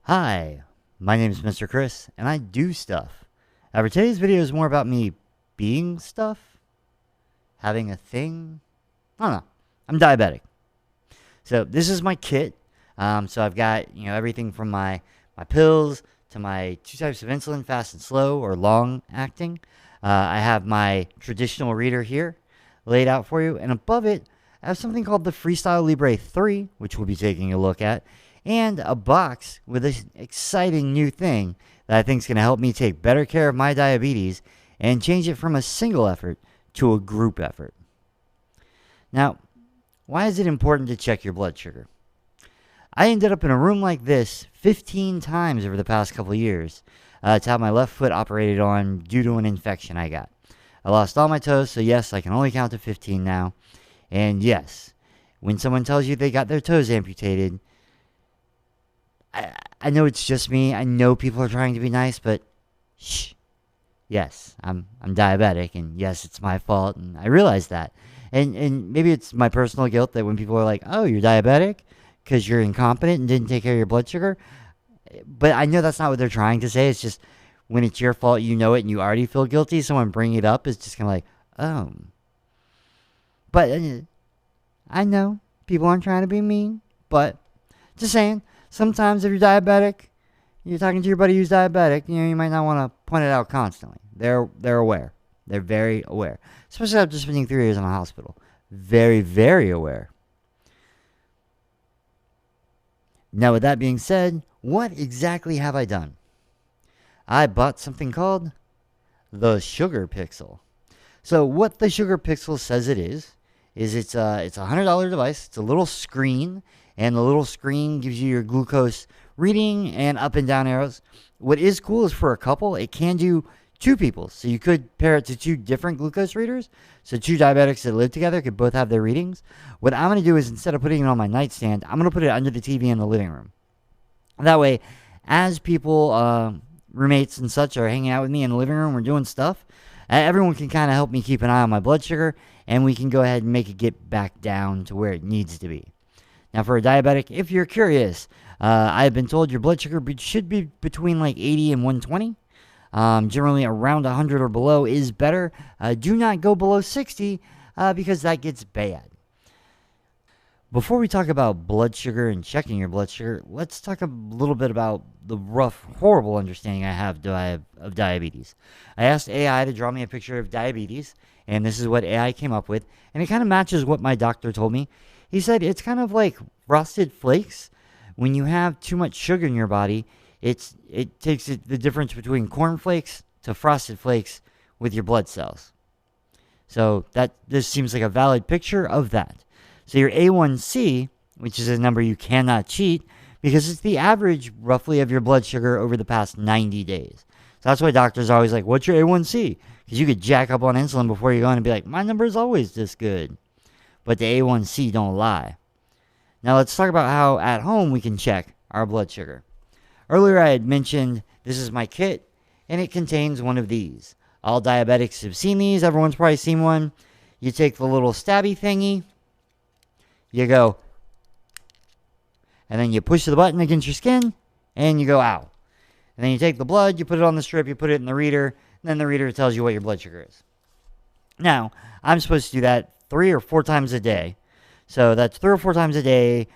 Hi, my name is Mr. Chris, and I do stuff. However, today's video is more about me being stuff, having a thing. I don't know. I'm diabetic. So this is my kit. So I've got everything from my pills to my two types of insulin, fast and slow or long acting. I have my traditional reader here laid out for you, and above it I have something called the FreeStyle Libre 3, which we'll be taking a look at, and a box with this exciting new thing that I think is going to help me take better care of my diabetes and change it from a single effort to a group effort. Now, why is it important to check your blood sugar? I ended up in a room like this 15 times over the past couple of years to have my left foot operated on due to an infection I got. I lost all my toes, so yes, I can only count to 15 now. And yes, when someone tells you they got their toes amputated, I know it's just me. I know people are trying to be nice, but shh. Yes, I'm diabetic, and yes, it's my fault, and I realize that. And maybe it's my personal guilt that when people are like, oh, you're diabetic because you're incompetent and didn't take care of your blood sugar. But I know that's not what they're trying to say. It's just when it's your fault, you know it, and you already feel guilty. Someone bringing it up is just kind of like, oh. But I know people aren't trying to be mean, but just saying, sometimes if you're diabetic, you're talking to your buddy who's diabetic, you might not want to point it out constantly. They're aware. They're very aware. Especially after spending 3 years in a hospital. Very, very aware. Now, with that being said, what exactly have I done? I bought something called the SugarPixel. So what the SugarPixel says it is it's a $100 device. It's a little screen, and the little screen gives you your glucose reading and up and down arrows. What is cool is for a couple, it can do two people. So you could pair it to two different glucose readers. So two diabetics that live together could both have their readings. What I'm going to do is instead of putting it on my nightstand, I'm going to put it under the TV in the living room. That way, as people, roommates and such are hanging out with me in the living room, we're doing stuff, everyone can kind of help me keep an eye on my blood sugar, and we can go ahead and make it get back down to where it needs to be. Now, for a diabetic, if you're curious, I've been told your blood sugar should be between like 80 and 120. Generally, around 100 or below is better. Do not go below 60 because that gets bad. Before we talk about blood sugar and checking your blood sugar, let's talk a little bit about the rough, horrible understanding I have of diabetes. I asked AI to draw me a picture of diabetes, and this is what AI came up with, and it kind of matches what my doctor told me. He said it's kind of like frosted flakes. When you have too much sugar in your body, it takes the difference between cornflakes to frosted flakes with your blood cells. So this seems like a valid picture of that. So your A1C, which is a number you cannot cheat, because it's the average roughly of your blood sugar over the past 90 days. So that's why doctors are always like, what's your A1C? Because you could jack up on insulin before you go in and be like, my number is always this good. But the A1C don't lie. Now let's talk about how at home we can check our blood sugar. Earlier I had mentioned this is my kit, and it contains one of these. All diabetics have seen these. Everyone's probably seen one. You take the little stabby thingy. You go, and then you push the button against your skin, and you go, ow. And then you take the blood, you put it on the strip, you put it in the reader, and then the reader tells you what your blood sugar is. Now, I'm supposed to do that 3 or 4 times a day. So that's 3 or 4 times a day,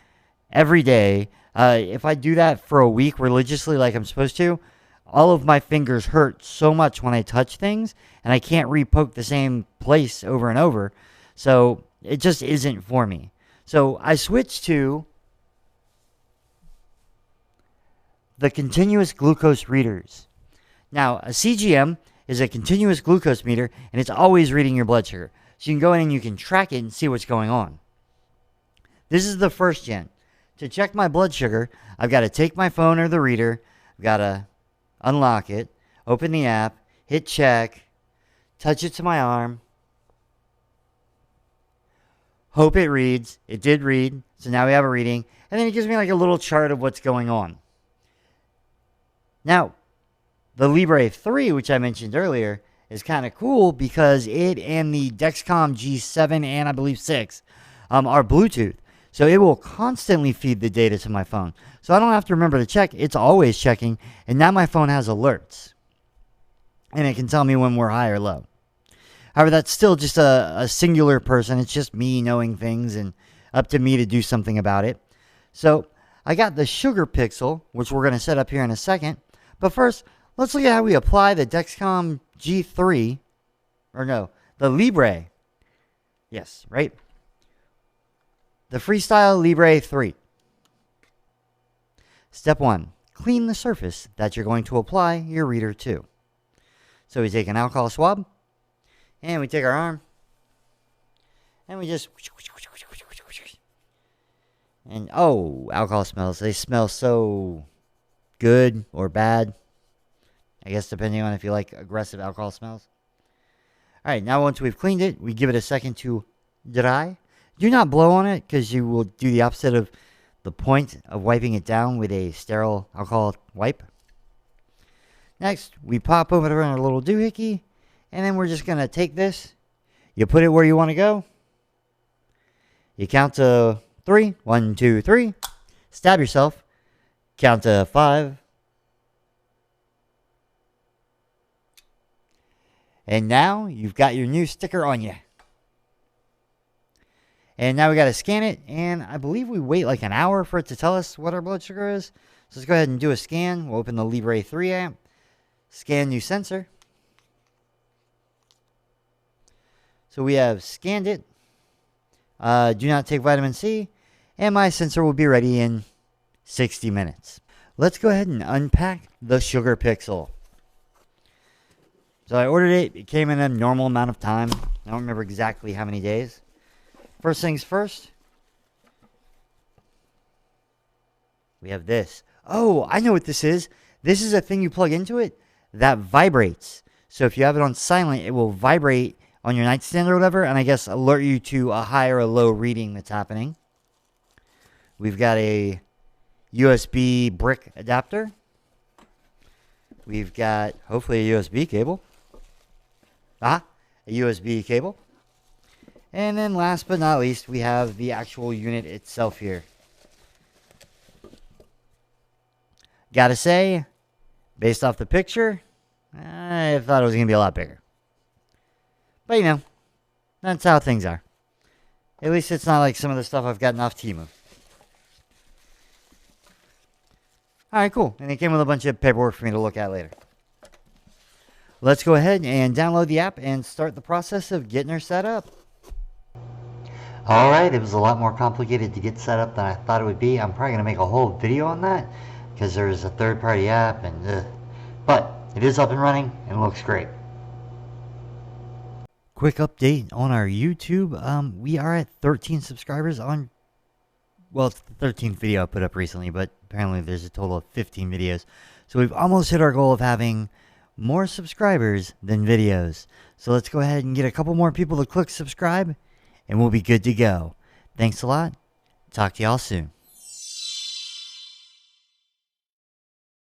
every day. If I do that for a week religiously like I'm supposed to, all of my fingers hurt so much when I touch things, and I can't re-poke the same place over and over. So it just isn't for me. So I switched to the continuous glucose readers. Now, a CGM is a continuous glucose meter, and it's always reading your blood sugar. So you can go in and you can track it and see what's going on. This is the first gen. To check my blood sugar, I've got to take my phone or the reader. I've got to unlock it, open the app, hit check, touch it to my arm. Hope it reads. It did read. So now we have a reading. And then it gives me like a little chart of what's going on. Now, the Libre 3, which I mentioned earlier, is kind of cool because it and the Dexcom G7 and I believe 6 are Bluetooth. So it will constantly feed the data to my phone. So I don't have to remember to check. It's always checking. And now my phone has alerts. And it can tell me when we're high or low. However, that's still just a singular person. It's just me knowing things and up to me to do something about it. So I got the SugarPixel, which we're going to set up here in a second. But first, let's look at how we apply the Dexcom G3. Or no, the Libre. Yes, right? The FreeStyle Libre 3. Step 1. Clean the surface that you're going to apply your reader to. So we take an alcohol swab. And we take our arm. And we just... And oh, alcohol smells. They smell so good or bad. I guess depending on if you like aggressive alcohol smells. Alright, now once we've cleaned it, we give it a second to dry. Do not blow on it because you will do the opposite of the point of wiping it down with a sterile alcohol wipe. Next, we pop over our little doohickey, and then we're just going to take this. You put it where you want to go. You count to 3. 1, 2, 3. Stab yourself. Count to 5. And now you've got your new sticker on you. And now we got to scan it, and I believe we wait like an hour for it to tell us what our blood sugar is. So let's go ahead and do a scan. We'll open the Libre 3 app. Scan new sensor. So we have scanned it. Do not take vitamin C. And my sensor will be ready in 60 minutes. Let's go ahead and unpack the SugarPixel. So I ordered it. It came in a normal amount of time. I don't remember exactly how many days. First things first. We have this. Oh, I know what this is. This is a thing you plug into it that vibrates. So if you have it on silent, it will vibrate on your nightstand or whatever, and I guess alert you to a high or a low reading that's happening. We've got a USB brick adapter. We've got, hopefully, a USB cable. A USB cable. And then last but not least, we have the actual unit itself here. Gotta say, based off the picture, I thought it was going to be a lot bigger. But, you know, that's how things are. At least it's not like some of the stuff I've gotten off Temu. Alright, cool. And it came with a bunch of paperwork for me to look at later. Let's go ahead and download the app and start the process of getting her set up. Alright, it was a lot more complicated to get set up than I thought it would be. I'm probably going to make a whole video on that because there's a third-party app, and but it is up and running and looks great. Quick update on our YouTube. We are at 13 subscribers on, well, it's the 13th video I put up recently, but apparently there's a total of 15 videos. So we've almost hit our goal of having more subscribers than videos. So let's go ahead and get a couple more people to click subscribe, and we'll be good to go. Thanks a lot. Talk to y'all soon.